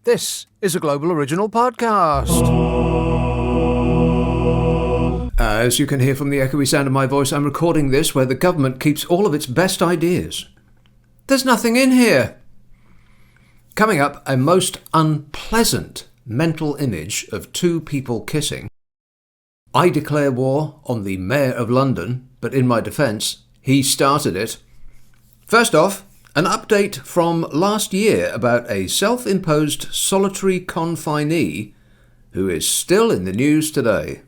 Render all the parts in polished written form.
This is a Global Original Podcast. As you can hear from the echoey sound of my voice, I'm recording this where the government keeps all of its best ideas. There's nothing in here. Coming up, a most unpleasant mental image of two people kissing. I declare war on the Mayor of London, but in my defence, he started it. First off, an update from last year about a self-imposed solitary confinee who is still in the news today.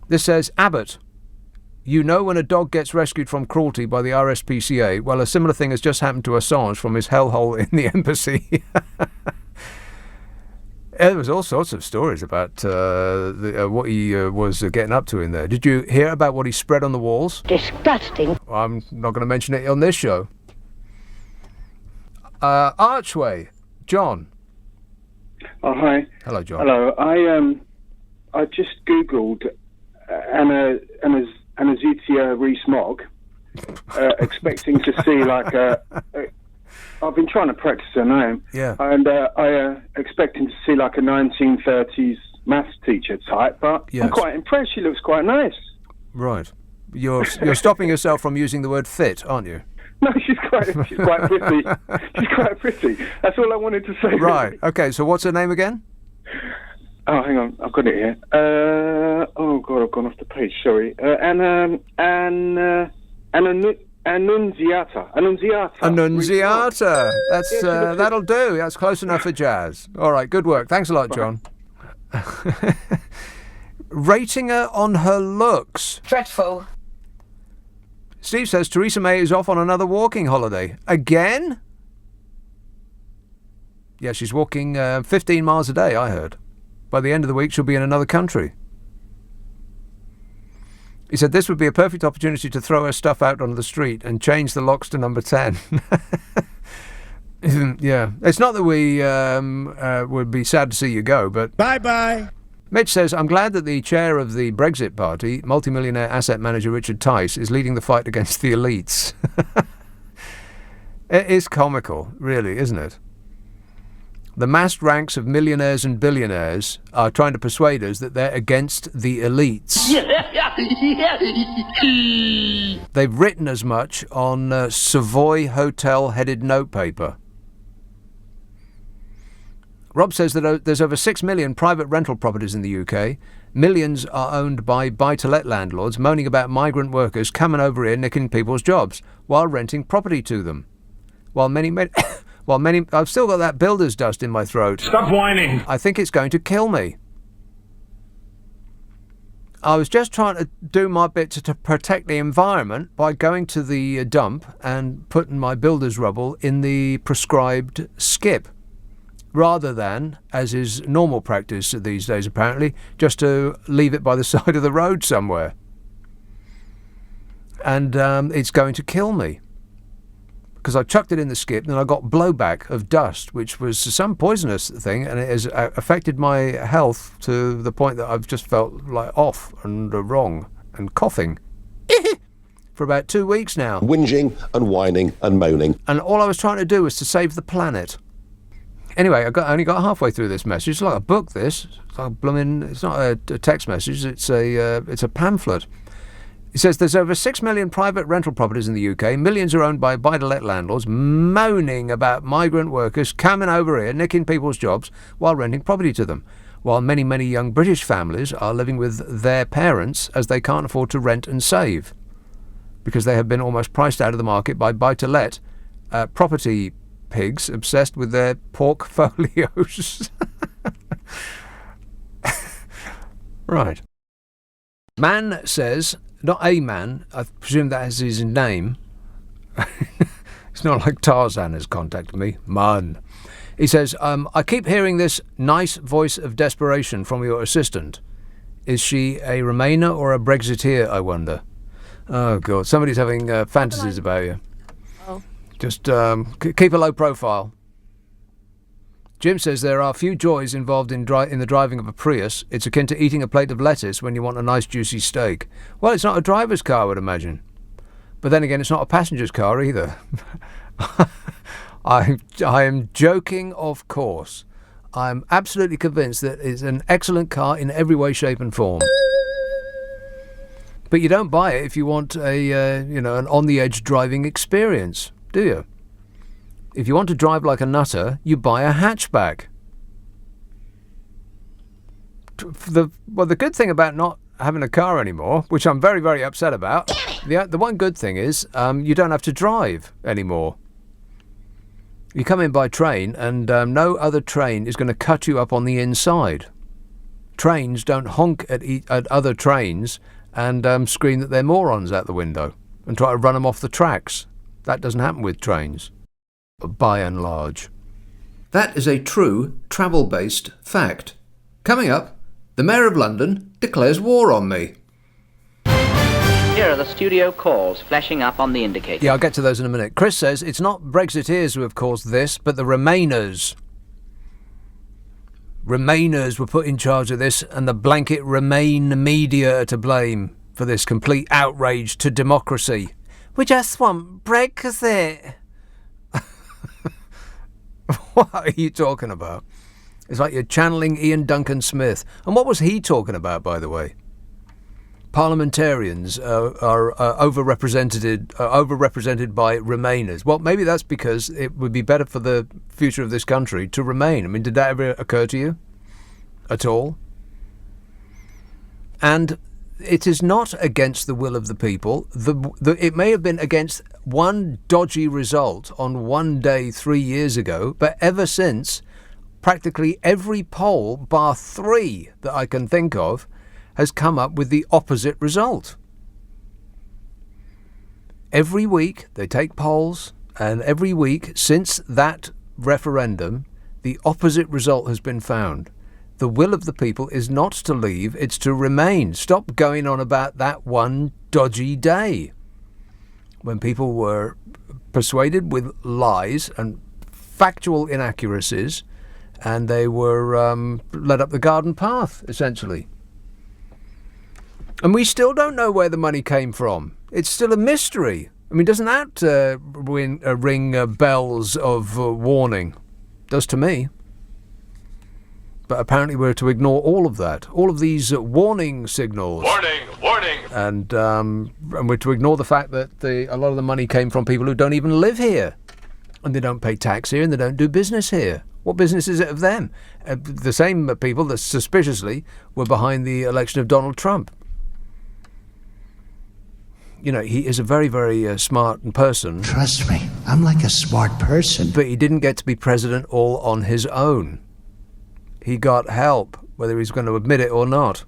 This says, Abbot. You know when a dog gets rescued from cruelty by the RSPCA? Well, a similar thing has just happened to Assange from his hellhole in the embassy. There was all sorts of stories about what he was getting up to in there. Did you hear about what he spread on the walls? Disgusting. Well, I'm not going to mention it on this show. Archway, John. Oh, hi. Hello, John. Hello. I just googled Anazutia Rees-Mogg, expecting to see like I've been trying to practice her name. Yeah. And expecting to see like a 1930s maths teacher type, but Yes. I'm quite impressed. She looks quite nice. Right. You're stopping yourself from using the word fit, aren't you? No, she's quite pretty. She's quite pretty. That's all I wanted to say. Right. Okay. So what's her name again? Oh, hang on. I've got it here. Oh God, I've gone off the page. Sorry. Annunziata. Annunziata. That's that'll do. That's close enough for jazz. All right. Good work. Thanks a lot, John. Rating her on her looks. Dreadful. Steve says Theresa May is off on another walking holiday. Again? Yeah, she's walking 15 miles a day, I heard. By the end of the week, she'll be in another country. He said this would be a perfect opportunity to throw her stuff out on the street and change the locks to number 10. Yeah. It's not that we would be sad to see you go, but... Bye-bye. Mitch says, I'm glad that the chair of the Brexit party, multimillionaire asset manager Richard Tice, is leading the fight against the elites. It is comical, really, isn't it? The massed ranks of millionaires and billionaires are trying to persuade us that they're against the elites. They've written as much on Savoy Hotel headed notepaper. Rob says that there's over 6 million private rental properties in the UK. Millions are owned by buy-to-let landlords moaning about migrant workers coming over here nicking people's jobs while renting property to them. While many, I've still got that builder's dust in my throat. Stop whining. I think it's going to kill me. I was just trying to do my bit to protect the environment by going to the dump and putting my builder's rubble in the prescribed skip, rather than, as is normal practice these days apparently, just to leave it by the side of the road somewhere. And it's going to kill me. Because I chucked it in the skip and I got blowback of dust, which was some poisonous thing, and it has affected my health to the point that I've just felt like off and wrong and coughing for about 2 weeks now. Whinging and whining and moaning. And all I was trying to do was to save the planet. Anyway, I only got halfway through this message. It's like a book, this. It's like it's not a text message, it's a pamphlet. It says there's over 6 million private rental properties in the UK. Millions are owned by buy-to-let landlords moaning about migrant workers coming over here, nicking people's jobs while renting property to them. While many, many young British families are living with their parents as they can't afford to rent and save because they have been almost priced out of the market by buy-to-let property pigs obsessed with their portfolios. Right. Man says, not a man, I presume that is his name. It's not like Tarzan has contacted me. Man. He says, I keep hearing this nice voice of desperation from your assistant. Is she a Remainer or a Brexiteer, I wonder? Oh, God. Somebody's having fantasies about you. Oh. Just keep a low profile. Jim says there are few joys involved in the driving of a Prius. It's akin to eating a plate of lettuce when you want a nice juicy steak. Well, it's not a driver's car, I would imagine. But then again, it's not a passenger's car either. I am joking, of course. I'm absolutely convinced that it's an excellent car in every way, shape and form. But you don't buy it if you want an on-the-edge driving experience, do you? If you want to drive like a nutter, you buy a hatchback. The good thing about not having a car anymore, which I'm very, very upset about, the one good thing is you don't have to drive anymore. You come in by train, and no other train is going to cut you up on the inside. Trains don't honk at other trains and scream that they're morons out the window and try to run them off the tracks. That doesn't happen with trains, by and large. That is a true travel-based fact. Coming up, the Mayor of London declares war on me. Here are the studio calls flashing up on the indicator. Yeah, I'll get to those in a minute. Chris says it's not Brexiteers who have caused this, but the Remainers. Remainers were put in charge of this, and the blanket Remain media are to blame for this complete outrage to democracy. We just want Brexit. What are you talking about? It's like you're channeling Ian Duncan Smith. And what was he talking about, by the way? Parliamentarians are overrepresented by Remainers. Well, maybe that's because it would be better for the future of this country to remain. I mean, did that ever occur to you at all? And it is not against the will of the people. It may have been against one dodgy result on one day 3 years ago, but ever since, practically every poll, bar 3 that I can think of, has come up with the opposite result. Every week they take polls, and every week since that referendum, the opposite result has been found. The will of the people is not to leave, it's to remain. Stop going on about that one dodgy day when people were persuaded with lies and factual inaccuracies, and they were led up the garden path, essentially. And we still don't know where the money came from. It's still a mystery. I mean, doesn't that ring bells of warning? Does to me. But apparently we're to ignore all of that, all of these warning signals. Warning, warning. And we're to ignore the fact that a lot of the money came from people who don't even live here. And they don't pay tax here and they don't do business here. What business is it of them? The same people that suspiciously were behind the election of Donald Trump. You know, he is a very, very smart person. Trust me, I'm like a smart person. But he didn't get to be president all on his own. He got help, whether he's going to admit it or not.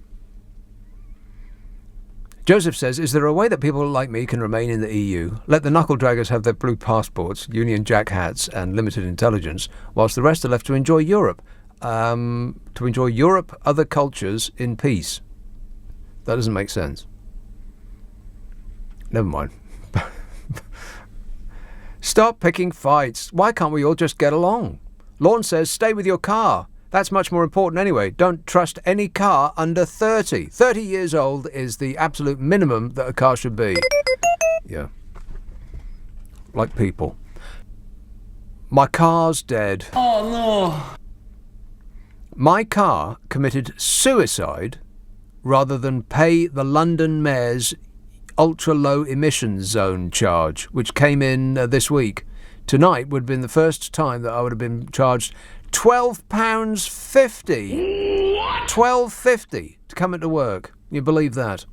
Joseph says, is there a way that people like me can remain in the EU? Let the knuckle-draggers have their blue passports, Union Jack hats and limited intelligence, whilst the rest are left to enjoy Europe. To enjoy Europe, other cultures, in peace. That doesn't make sense. Never mind. Stop picking fights. Why can't we all just get along? Lorne says, stay with your car. That's much more important anyway. Don't trust any car under 30. 30 years old is the absolute minimum that a car should be. Yeah. Like people. My car's dead. Oh no. My car committed suicide rather than pay the London Mayor's ultra-low emissions zone charge, which came in this week. Tonight would have been the first time that I would have been charged £12.50. £12.50 to come into work. You believe that?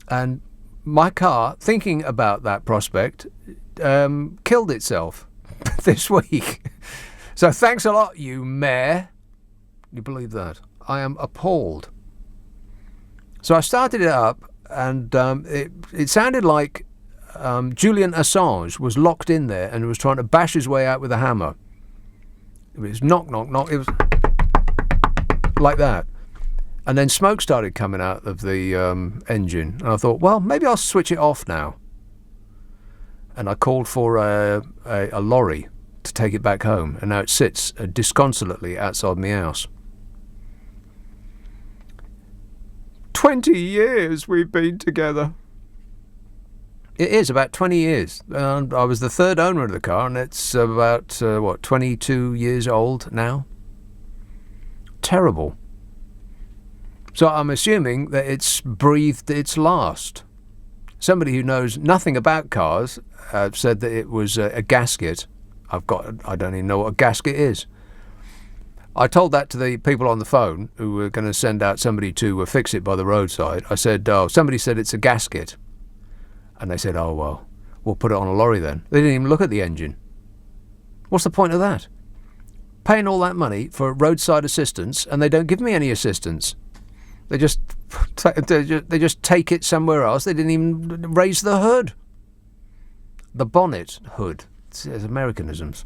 And my car, thinking about that prospect, killed itself this week. So thanks a lot, you mayor. You believe that? I am appalled. So I started it up, and it sounded like Julian Assange was locked in there and was trying to bash his way out with a hammer. It was knock, knock, knock. It was like that. And then smoke started coming out of the engine. And I thought, well, maybe I'll switch it off now. And I called for a lorry to take it back home. And now it sits disconsolately outside my house. 20 years we've been together. It is about 20 years. I was the third owner of the car, and it's about, 22 years old now? terrible. So I'm assuming that it's breathed its last. Somebody who knows nothing about cars said that it was a gasket. I don't even know what a gasket is. I told that to the people on the phone who were going to send out somebody to fix it by the roadside. I said, somebody said it's a gasket. And they said, oh, well, we'll put it on a lorry then. They didn't even look at the engine. What's the point of that? Paying all that money for roadside assistance, and they don't give me any assistance. They just take it somewhere else. They didn't even raise the hood. The bonnet hood. It's Americanisms.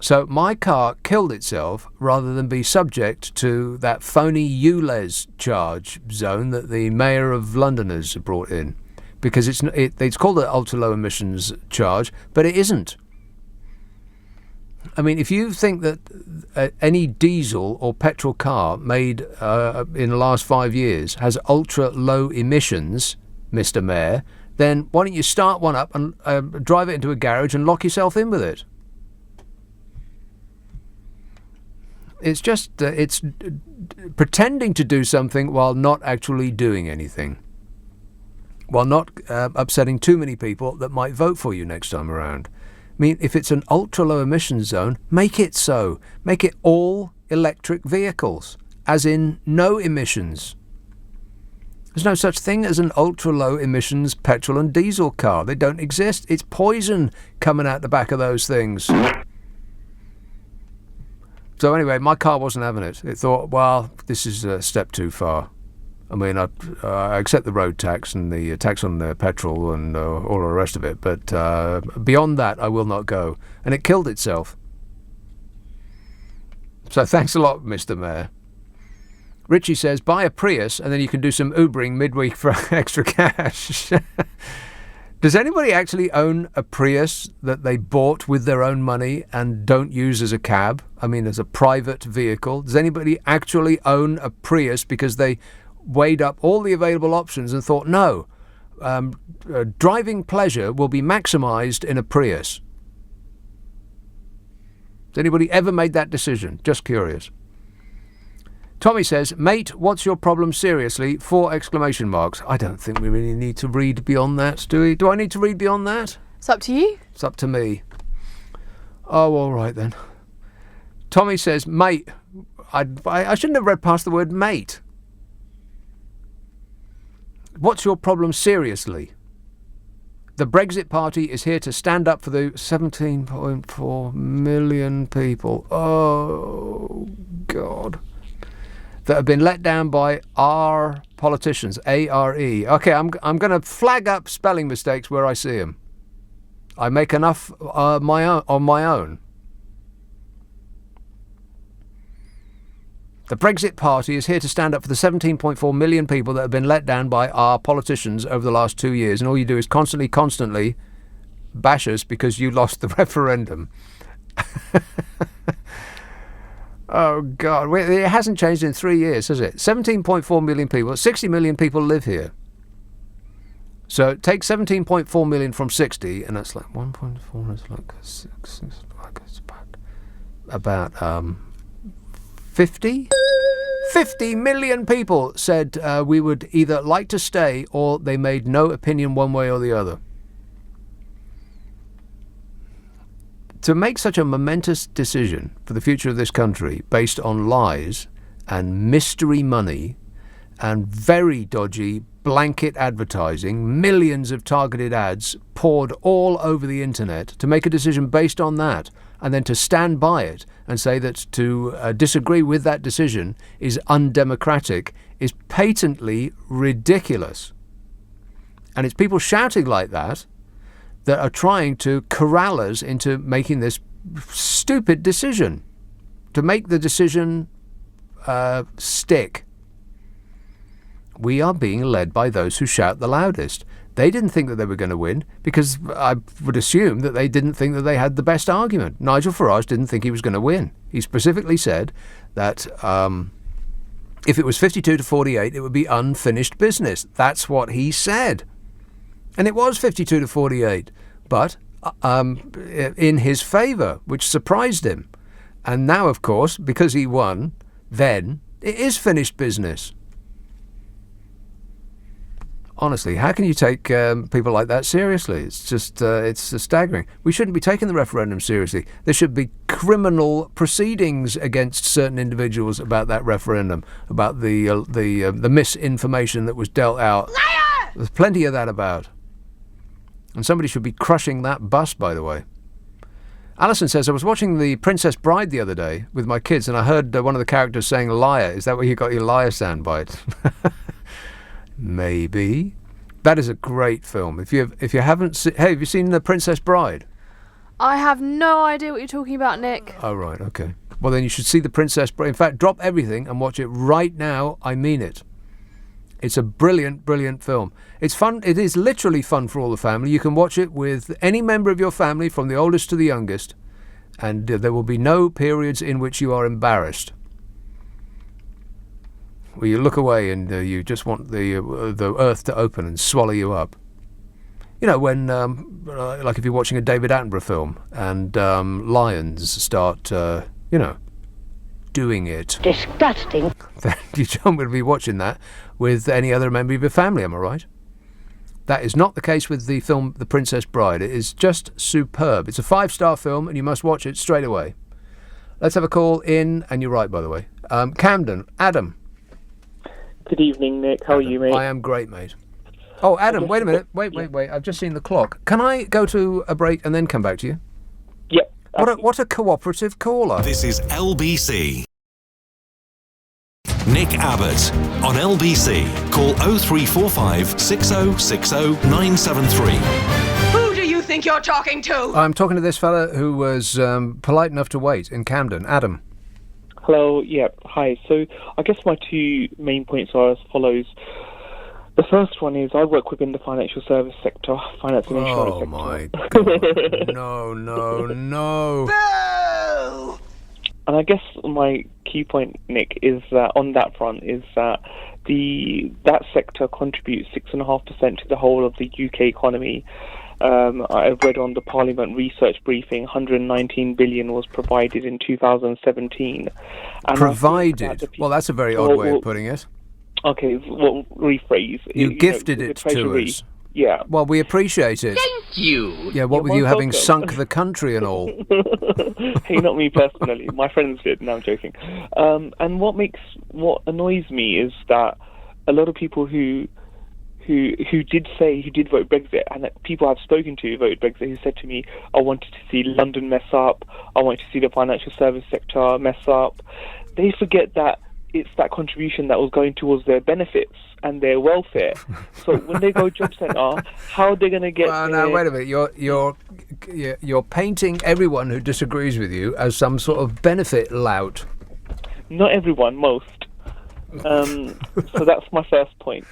So my car killed itself rather than be subject to that phony ULEZ charge zone that the Mayor of London has brought in. Because it's called an ultra-low emissions charge, but it isn't. I mean, if you think that any diesel or petrol car made in the last 5 years has ultra-low emissions, Mr. Mayor, then why don't you start one up and drive it into a garage and lock yourself in with it? It's just it's pretending to do something while not actually doing anything, while not upsetting too many people that might vote for you next time around. I mean, if it's an ultra-low emissions zone, make it so. Make it all electric vehicles, as in no emissions. There's no such thing as an ultra-low emissions petrol and diesel car. They don't exist. It's poison coming out the back of those things. So anyway, my car wasn't having it. It thought, well, this is a step too far. I mean, I accept the road tax and the tax on the petrol and all the rest of it, but beyond that, I will not go. And it killed itself. So thanks a lot, Mr. Mayor. Richie says, buy a Prius and then you can do some Ubering midweek for extra cash. Does anybody actually own a Prius that they bought with their own money and don't use as a cab? I mean, as a private vehicle? Does anybody actually own a Prius because they weighed up all the available options and thought, no, driving pleasure will be maximised in a Prius? Has anybody ever made that decision? Just curious. Tommy says, mate, what's your problem seriously? 4 exclamation marks. I don't think we really need to read beyond that, do we? Do I need to read beyond that? It's up to you. It's up to me. Oh, all right then. Tommy says, mate, I shouldn't have read past the word mate. What's your problem seriously? The Brexit Party is here to stand up for the 17.4 million people. Oh, God. That have been let down by our politicians, A-R-E. Okay, I'm going to flag up spelling mistakes where I see them. I make enough on my own. The Brexit Party is here to stand up for the 17.4 million people that have been let down by our politicians over the last 2 years, and all you do is constantly bash us because you lost the referendum. Oh, God. It hasn't changed in 3 years, has it? 17.4 million people. 60 million people live here. So take 17.4 million from 60, and that's like 1.4 is like 6 like it's about 50? 50 million people said we would either like to stay or they made no opinion one way or the other. To make such a momentous decision for the future of this country based on lies and mystery money and very dodgy blanket advertising, millions of targeted ads poured all over the internet, to make a decision based on that and then to stand by it and say that to disagree with that decision is undemocratic is patently ridiculous. And it's people shouting like that that are trying to corral us into making this stupid decision, to make the decision stick. We are being led by those who shout the loudest. They didn't think that they were going to win because I would assume that they didn't think that they had the best argument. Nigel Farage didn't think he was going to win. He specifically said that if it was 52 to 48, it would be unfinished business. That's what he said. And it was 52 to 48, but in his favour, which surprised him. And now, of course, because he won, then it is finished business. Honestly, how can you take people like that seriously? It's just, it's staggering. We shouldn't be taking the referendum seriously. There should be criminal proceedings against certain individuals about that referendum, about the misinformation that was dealt out. Liar! There's plenty of that about. And somebody should be crushing that bus, by the way. Alison says, I was watching The Princess Bride the other day with my kids, and I heard one of the characters saying liar. Is that where you got your liar soundbite? Maybe. That is a great film. If you haven't seen... Hey, have you seen The Princess Bride? I have no idea what you're talking about, Nick. Oh, right, okay. Well, then you should see The Princess Bride. In fact, drop everything and watch it right now. I mean it. It's a brilliant, brilliant film. It's fun. It is literally fun for all the family. You can watch it with any member of your family, from the oldest to the youngest, and there will be no periods in which you are embarrassed, where you look away and you just want the earth to open and swallow you up. You know, when, like if you're watching a David Attenborough film and lions start, doing it. Disgusting. Then you don't want to be watching that with any other member of your family, am I right? That is not the case with the film The Princess Bride. It is just superb. It's a 5-star film and you must watch it straight away. Let's have a call in, and you're right, by the way. Camden, Adam. Good evening, Nick. How are you, mate? I am great, mate. Oh, Adam, wait a minute. Wait. I've just seen the clock. Can I go to a break and then come back to you? Yep. What a cooperative caller. This is LBC. Nick Abbott on LBC. Call 0345 6060 973. Who do you think you're talking to? I'm talking to this fella who was polite enough to wait in Camden. Adam. Hello, hi. So I guess my two main points are as follows. The first one is I work within the financial service sector, finance and insurance sector. Oh my God. No. Boo! And I guess my key point, Nick, is that on that front is that that sector contributes 6.5% to the whole of the UK economy. I've read on the Parliament research briefing, 119 billion was provided in 2017. And provided? Well, that's a very odd way of putting it. Okay, well, rephrase. You gifted it to us. Yeah. Well, we appreciate it. Thank you. Yeah, what with you having sunk the country and all. Hey, not me personally. My friends did. No, I'm joking. And what annoys me is that a lot of people who did vote Brexit, and that people I've spoken to who voted Brexit, who said to me, I wanted to see London mess up, I wanted to see the financial service sector mess up. They forget that it's that contribution that was going towards their benefits and their welfare. So when they go job centre, how are they going to get? Well, now wait a minute. You're painting everyone who disagrees with you as some sort of benefit lout. Not everyone, most. So that's my first point.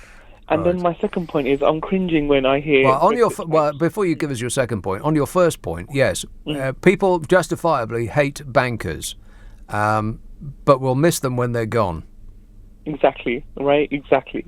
And then my second point is I'm cringing when I hear... Well, before you give us your second point, on your first point, yes, people justifiably hate bankers, but we'll miss them when they're gone. Exactly, right? Exactly.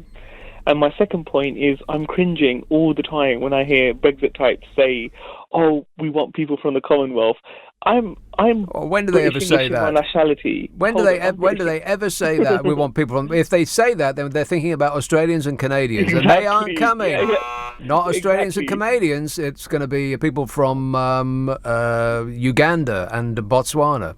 And my second point is I'm cringing all the time when I hear Brexit types say, "Oh, we want people from the Commonwealth." I'm. When do they ever say that? My nationality. When do they ever say that? We want people from. If they say that, then they're thinking about Australians and Canadians, and they aren't coming. Yeah. Not Australians and Canadians. It's going to be people from Uganda and Botswana.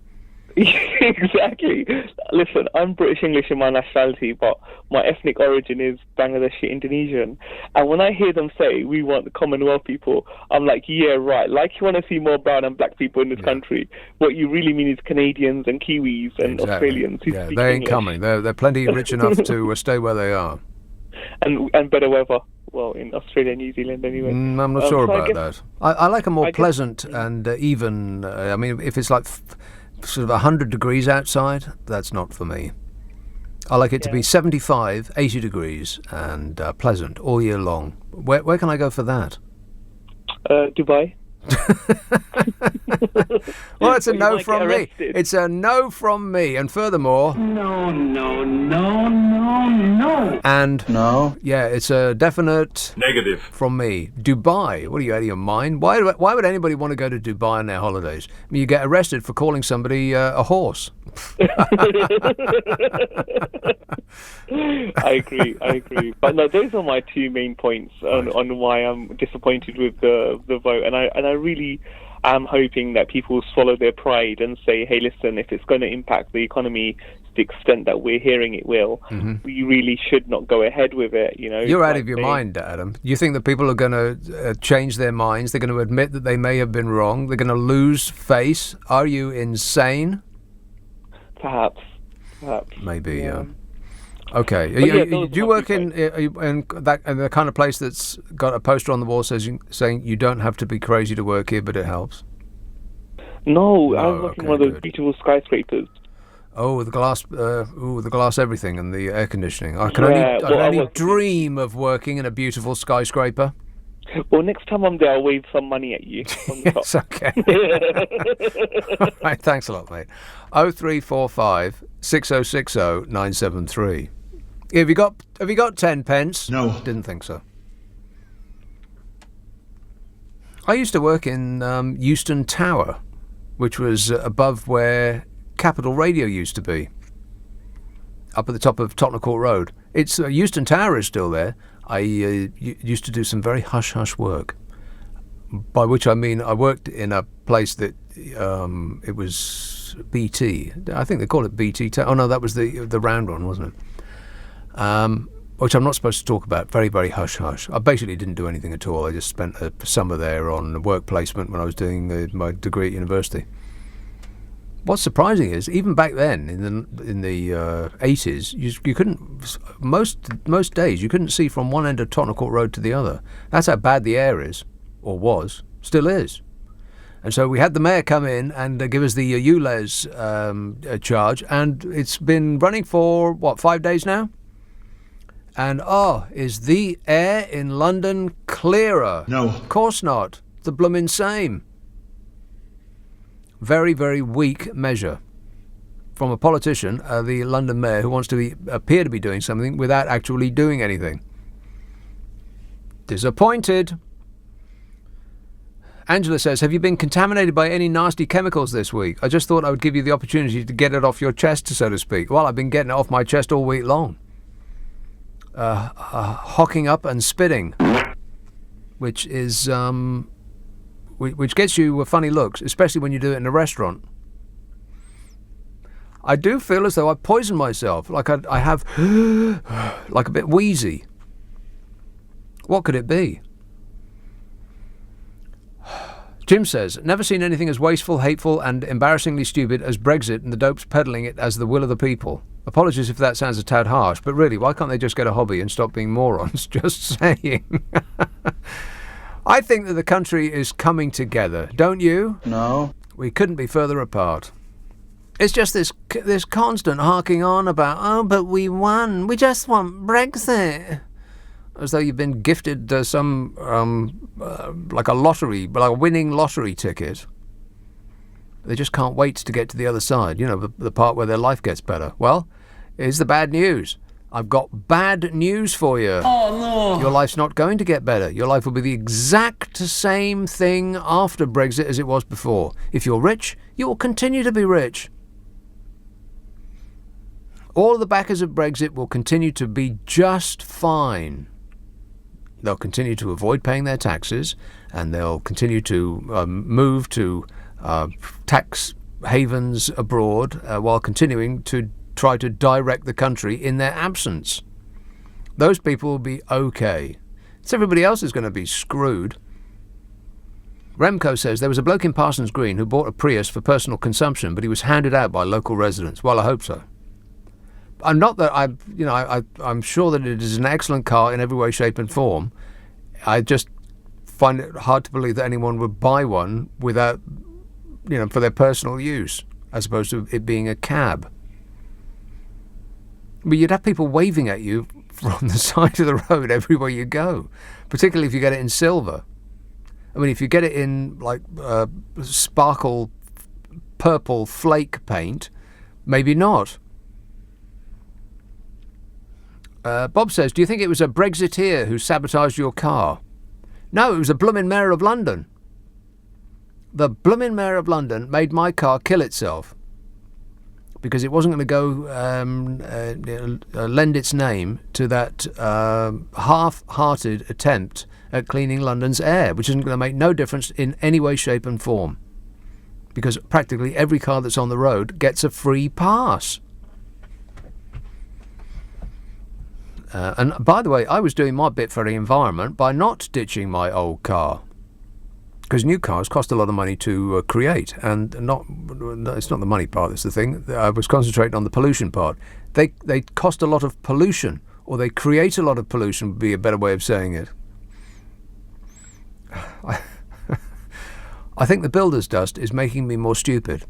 Exactly. Listen, I'm British English in my nationality, but my ethnic origin is Bangladeshi Indonesian. And when I hear them say we want the Commonwealth people, I'm like, yeah, right. Like you want to see more brown and black people in this country. What you really mean is Canadians and Kiwis and Australians. Yeah, they ain't coming. They're plenty rich enough to stay where they are. And better weather. Well, in Australia and New Zealand anyway. I'm not sure about that. I like a more pleasant and even. I mean, if it's like sort of 100 degrees outside, that's not for me. I like it to be 75, 80 degrees and pleasant all year long. Where can I go for that? Dubai. Well, it's a You no might from get me. arrested. It's a no from me. And furthermore, No, no, no, no, no. and No. yeah, it's a definite Negative. from me. Dubai. What are you out of your mind? Why would anybody want to go to Dubai on their holidays? I mean, you get arrested for calling somebody a horse. I agree. But no, those are my two main points on why I'm disappointed with the vote, and I really am hoping that people swallow their pride and say, hey, listen, if it's going to impact the economy to the extent that we're hearing it will, we really should not go ahead with it. You know, You're out of your mind, Adam. You think that people are going to change their minds? They're going to admit that they may have been wrong? They're going to lose face? Are you insane? Perhaps. Maybe, yeah. Okay. yeah, Do you work in the kind of place that's got a poster on the wall saying you don't have to be crazy to work here, but it helps? No, I was working okay, one of those good. beautiful skyscrapers. Oh, the glass everything and the air conditioning. I can Yeah, only dream of working in a beautiful skyscraper. Well, next time I'm there, I'll wave some money at you from the top. Yes, okay. All right, thanks a lot, mate. 0345 6060 973. Have you got 10 pence? No. Didn't think so. I used to work in Euston Tower, which was above where Capital Radio used to be, up at the top of Tottenham Court Road. It's Euston Tower is still there. I used to do some very hush-hush work, by which I mean I worked in a place that it was BT. I think they call it BT. Oh no, that was the round one, wasn't it? Which I'm not supposed to talk about. Very, very hush-hush. I basically didn't do anything at all. I just spent a summer there on work placement when I was doing my degree at university. What's surprising is, even back then, in the 80s, you couldn't, most days, you couldn't see from one end of Tottenham Court Road to the other. That's how bad the air is, or was, still is. And so we had the mayor come in and give us the ULEZ charge, and it's been running for, 5 days now? And, is the air in London clearer? No. Of course not. The bloomin' same. Very, very weak measure from a politician, the London mayor, who wants to appear to be doing something without actually doing anything. Disappointed. Angela says, have you been contaminated by any nasty chemicals this week? I just thought I would give you the opportunity to get it off your chest, so to speak. Well, I've been getting it off my chest all week long. Hocking up and spitting, which is... which gets you funny looks, especially when you do it in a restaurant. I do feel as though I poisoned myself, like I have, like a bit wheezy. What could it be? Jim says, never seen anything as wasteful, hateful and embarrassingly stupid as Brexit and the dopes peddling it as the will of the people. Apologies if that sounds a tad harsh, but really, why can't they just get a hobby and stop being morons? Just saying. I think that the country is coming together, don't you? No. We couldn't be further apart. It's just this constant harking on about, but we won. We just want Brexit. As though you've been gifted some, like a lottery, like a winning lottery ticket. They just can't wait to get to the other side, the part where their life gets better. Well, here's the bad news. I've got bad news for you. Oh, no. Your life's not going to get better. Your life will be the exact same thing after Brexit as it was before. If you're rich, you will continue to be rich. All of the backers of Brexit will continue to be just fine. They'll continue to avoid paying their taxes, and they'll continue to move to tax havens abroad while continuing to try to direct the country in their absence. Those people will be okay. It's everybody else is going to be screwed. Remco says there was a bloke in Parsons Green who bought a Prius for personal consumption, but he was handed out by local residents. Well, I hope so. I'm not that I'm sure that it is an excellent car in every way, shape, and form. I just find it hard to believe that anyone would buy one without, for their personal use, as opposed to it being a cab. But you'd have people waving at you from the side of the road everywhere you go, particularly if you get it in silver. I mean, if you get it in like sparkle purple flake paint, maybe not. Bob says, do you think it was a Brexiteer who sabotaged your car? No, it was the blooming Mayor of London. The blooming Mayor of London made my car kill itself because it wasn't going to go lend its name to that half-hearted attempt at cleaning London's air, which isn't going to make no difference in any way, shape and form, because practically every car that's on the road gets a free pass. And by the way, I was doing my bit for the environment by not ditching my old car, because new cars cost a lot of money to create, and it's not the money part that's the thing. I was concentrating on the pollution part. They cost a lot of pollution, or they create a lot of pollution would be a better way of saying it. I think the builder's dust is making me more stupid.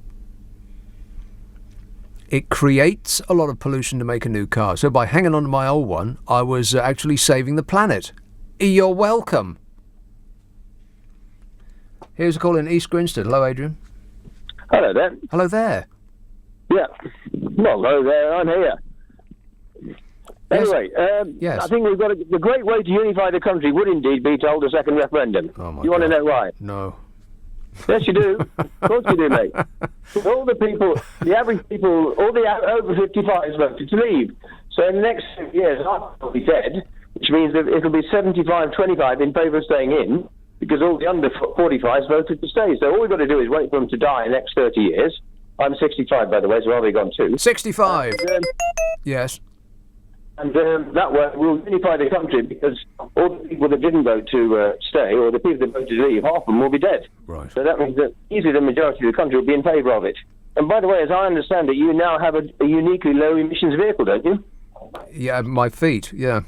It creates a lot of pollution to make a new car. So by hanging on to my old one, I was actually saving the planet. You're welcome. Here's a call in East Grinstead. Hello, Adrian. Hello there. Hello there. Yeah. Well, hello there. I'm here. Anyway, yes. I think we've got the great way to unify the country would indeed be to hold a second referendum. Oh my you want to God. know why? No. Yes, you do. Of course you do, mate. All the people, the average people, all the over 55s voted to leave. So in the next 6 years, half will be dead, which means that it'll be 75-25 in favour of staying in, because all the under 45s voted to stay. So all we've got to do is wait for them to die in the next 30 years. I'm 65, by the way, so I'll be gone too. 65. Yes. And that way we'll unify the country, because all the people that didn't vote to stay, or the people that voted to leave, half of them will be dead. Right. So that means that easily the majority of the country will be in favour of it. And by the way, as I understand it, you now have a uniquely low emissions vehicle, don't you? Yeah, my feet, yeah.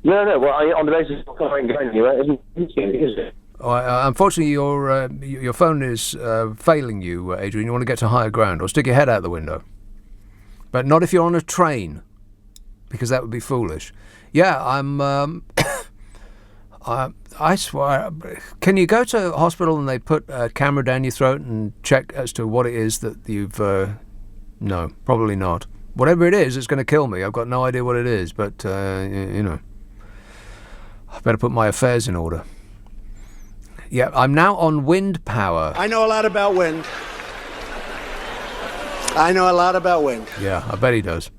No, well, on the basis of going anywhere, is it? Unfortunately, your phone is failing you, Adrian. You want to get to higher ground, or stick your head out the window. But not if you're on a train, because that would be foolish. Yeah, I swear. Can you go to a hospital and they put a camera down your throat and check as to what it is that you've... No, probably not. Whatever it is, it's going to kill me. I've got no idea what it is, but, you know, I better put my affairs in order. Yeah, I'm now on wind power. I know a lot about wind. Yeah, I bet he does.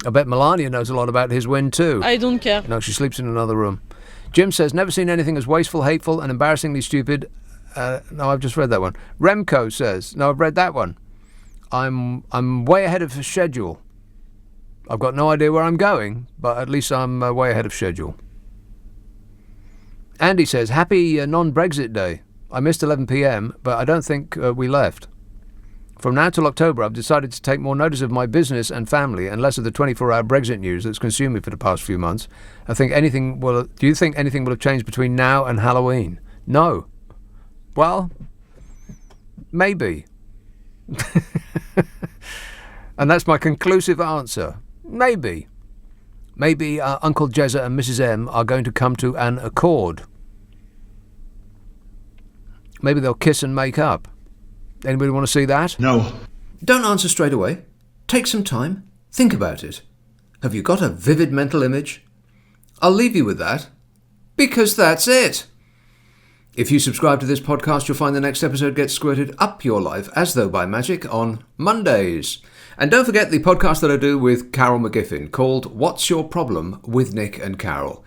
I bet Melania knows a lot about his wind too. I don't care. No, she sleeps in another room. Jim says, never seen anything as wasteful, hateful and embarrassingly stupid. No, I've just read that one. Remco says, no, I've read that one. I'm way ahead of schedule. I've got no idea where I'm going, but at least I'm way ahead of schedule. Andy says, happy non-Brexit day. I missed 11 p.m, but I don't think we left. From now till October, I've decided to take more notice of my business and family and less of the 24-hour Brexit news that's consumed me for the past few months. Do you think anything will have changed between now and Halloween? No. Well, maybe. And that's my conclusive answer. Maybe. Maybe Uncle Jezza and Mrs. M are going to come to an accord. Maybe they'll kiss and make up. Anybody want to see that? No. Don't answer straight away. Take some time. Think about it. Have you got a vivid mental image? I'll leave you with that, because that's it. If you subscribe to this podcast, you'll find the next episode gets squirted up your life as though by magic on Mondays. And don't forget the podcast that I do with Carol McGiffin called What's Your Problem with Nick and Carol,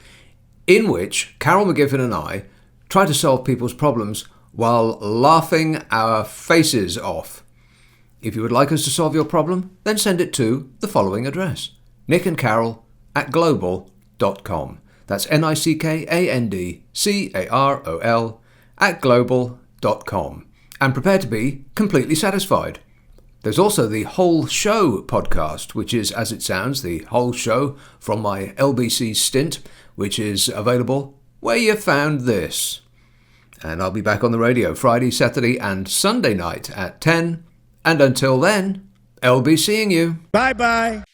in which Carol McGiffin and I try to solve people's problems while laughing our faces off. If you would like us to solve your problem, then send it to the following address: nickandcarol@global.com. That's nickandcarol@global.com. And prepare to be completely satisfied. There's also the Whole Show podcast, which is, as it sounds, the whole show from my LBC stint, which is available where you found this. And I'll be back on the radio Friday, Saturday and Sunday night at 10. And until then, I'll be seeing you. Bye-bye.